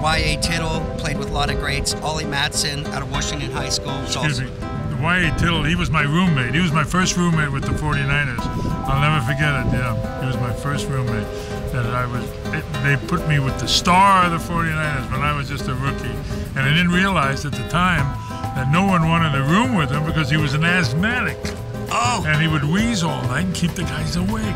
Y.A. Tittle, played with a lot of greats. Ollie Matson out of Washington High School. Excuse me. Y.A. Tittle, he was my roommate. He was my first roommate with the 49ers. I'll never forget it, yeah. He was my first roommate. They put me with the star of the 49ers when I was just a rookie. And I didn't realize at the time that no one wanted a room with him because he was an asthmatic. Oh! And he would wheeze all night and keep the guys awake.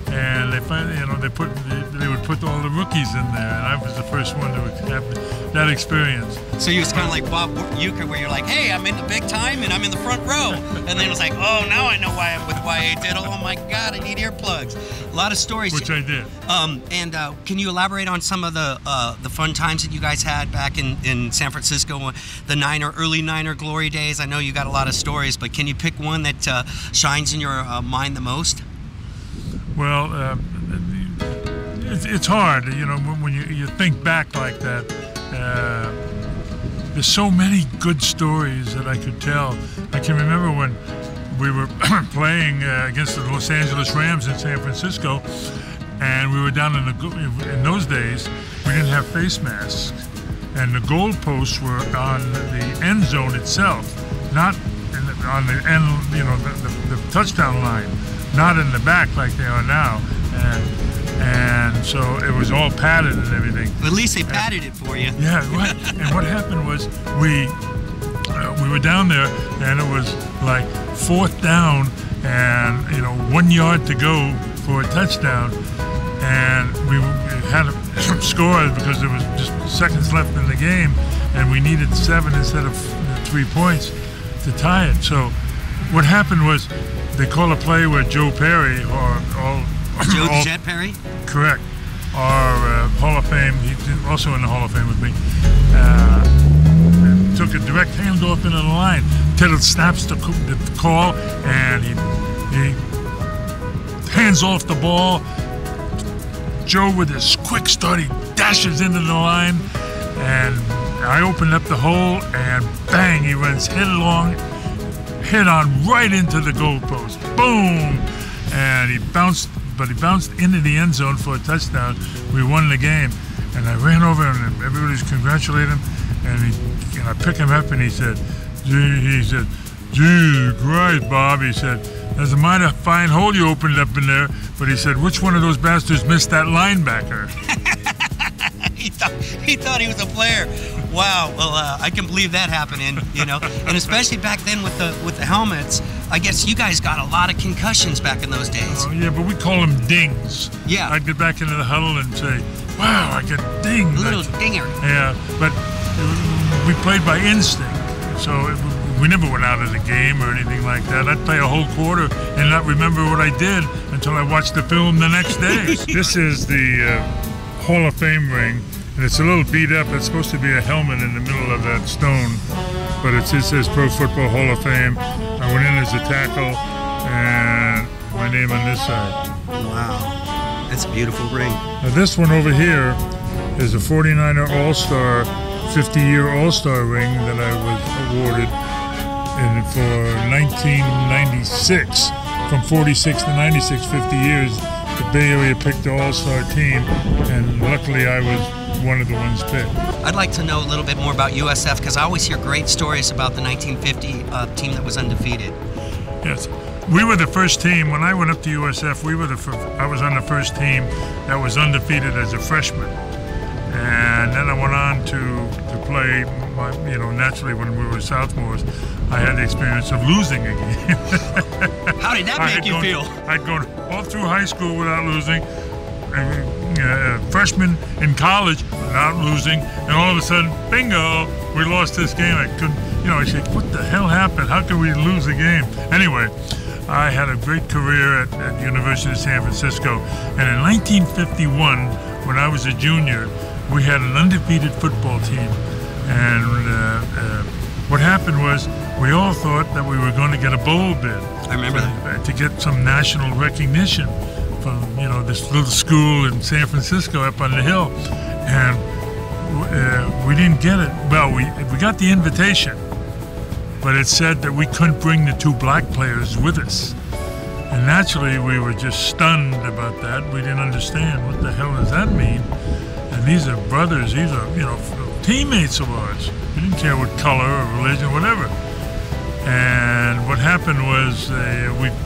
And they finally, they would put all the rookies in there, and I was the first one to have that experience. So you was kind of like Bob Uecker, where you're like, hey, I'm in the big time and I'm in the front row. And then it was like, oh, now I know why I'm with Y.A. Tittle. Oh my God, I need earplugs. A lot of stories. Which I did. And can you elaborate on some of the fun times that you guys had back in San Francisco, the early Niner glory days? I know you got a lot of stories, but can you pick one that shines in your mind the most? Well, it's hard, when you think back like that. There's so many good stories that I could tell. I can remember when we were playing against the Los Angeles Rams in San Francisco, and we were down in those days, we didn't have face masks, and the goalposts were on the end zone itself, not on the end, the touchdown line. Not in the back like they are now, and so it was all padded and everything. At least they padded it for you. Yeah, right. And what happened was we were down there, and it was like 4th down, and 1 yard to go for a touchdown, and we had to score because there was just seconds left in the game, and we needed 7 instead of 3 points to tie it. So what happened was, they call a play where Joe Perry, Joe the Jet Perry? Correct. Our Hall of Fame, he's also in the Hall of Fame with me, took a direct handoff into the line. Tittle snaps the call, and he hands off the ball. Joe, with his quick start, he dashes into the line, and I opened up the hole, and bang, he runs headlong, head on right into the goalpost. Boom! And he bounced into the end zone for a touchdown. We won the game. And I ran over and everybody was congratulating him. And I picked him up and he said, Jesus Christ, Bob. He said, there's a mighty fine hole you opened up in there. But he said, which one of those bastards missed that linebacker? He thought he was a player. Wow. Well, I can believe that happening, and especially back then with the helmets. I guess you guys got a lot of concussions back in those days. Oh, yeah, but we call them dings. Yeah. I'd get back into the huddle and say, wow, I get dinged. A little dinger. Yeah, but we played by instinct, so we never went out of the game or anything like that. I'd play a whole quarter and not remember what I did until I watched the film the next day. This is the Hall of Fame ring. And it's a little beat up. It's supposed to be a helmet in the middle of that stone, but it says Pro Football Hall of Fame. I went in as a tackle, and my name on this side. Wow, that's a beautiful ring. Now this one over here is a 49er All-Star, 50-year All-Star ring that I was awarded for 1996. From 46 to 96, 50 years, the Bay Area picked the All-Star team, and luckily I was one of the ones picked. I'd like to know a little bit more about USF because I always hear great stories about the 1950 team that was undefeated. Yes, we were the first team. When I went up to USF, I was on the first team that was undefeated as a freshman, and then I went on to play. Naturally, when we were sophomores, I had the experience of losing a game. How did that make you feel? I'd gone all through high school without losing. Freshman in college without losing, and all of a sudden, bingo, we lost this game. I couldn't, I said, what the hell happened? How could we lose a game? Anyway, I had a great career at the University of San Francisco, and in 1951, when I was a junior, we had an undefeated football team, and what happened was we all thought that we were going to get a bowl bid. I remember that. To get some national recognition from this little school in San Francisco up on the hill, and we didn't get it. Well, we got the invitation, but it said that we couldn't bring the 2 black players with us, and naturally we were just stunned about that. We didn't understand what the hell does that mean, And these are brothers. These are, you know, teammates of ours. We didn't care what color or religion, whatever. And what happened was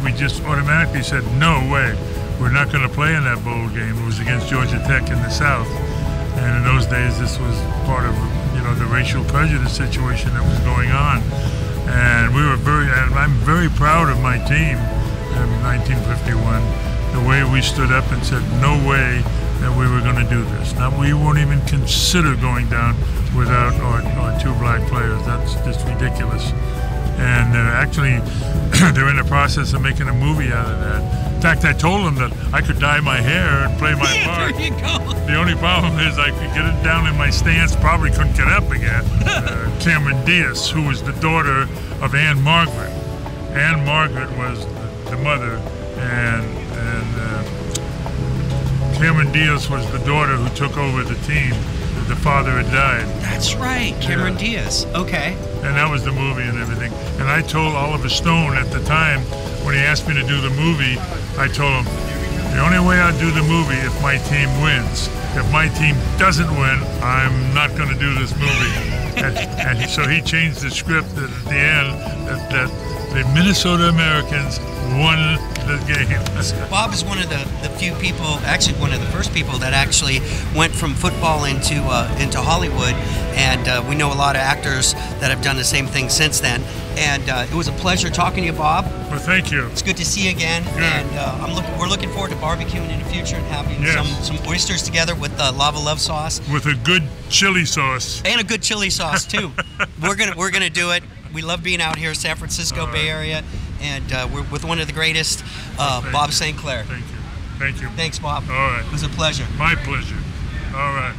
we just automatically said, no way, we're not going to play in that bowl game. It was against Georgia Tech in the South. And in those days, this was part of, you know, the racial prejudice situation that was going on. And I'm very proud of my team in 1951, the way we stood up and said, no way that we were going to do this. Now, we won't even consider going down without our two black players. That's just ridiculous. And they're in the process of making a movie out of that. In fact, I told them that I could dye my hair and play my part. There you go. The only problem is I could get it down in my stance, probably couldn't get up again. Cameron Diaz, who was the daughter of Anne Margaret. Anne Margaret was the mother, and Cameron Diaz was the daughter who took over the team. The father had died. That's right, Cameron Diaz. Okay. And that was the movie and everything. And I told Oliver Stone at the time, when he asked me to do the movie, I told him, the only way I'll do the movie if my team wins. If my team doesn't win, I'm not going to do this movie. and so he changed the script at the end that the Minnesota Americans won the game. Bob is one of the few people, actually one of the first people that actually went from football into Hollywood, and we know a lot of actors that have done the same thing since then. And it was a pleasure talking to you, Bob. Well, thank you. It's good to see you again. Good. And we're looking forward to barbecuing in the future and having some oysters together with lava love sauce. With a good chili sauce. And a good chili sauce too. We're gonna do it. We love being out here, San Francisco Bay Area, and we're with one of the greatest, Bob St. Clair. Thank you. Thank you. Thanks, Bob. All right. It was a pleasure. My pleasure. All right.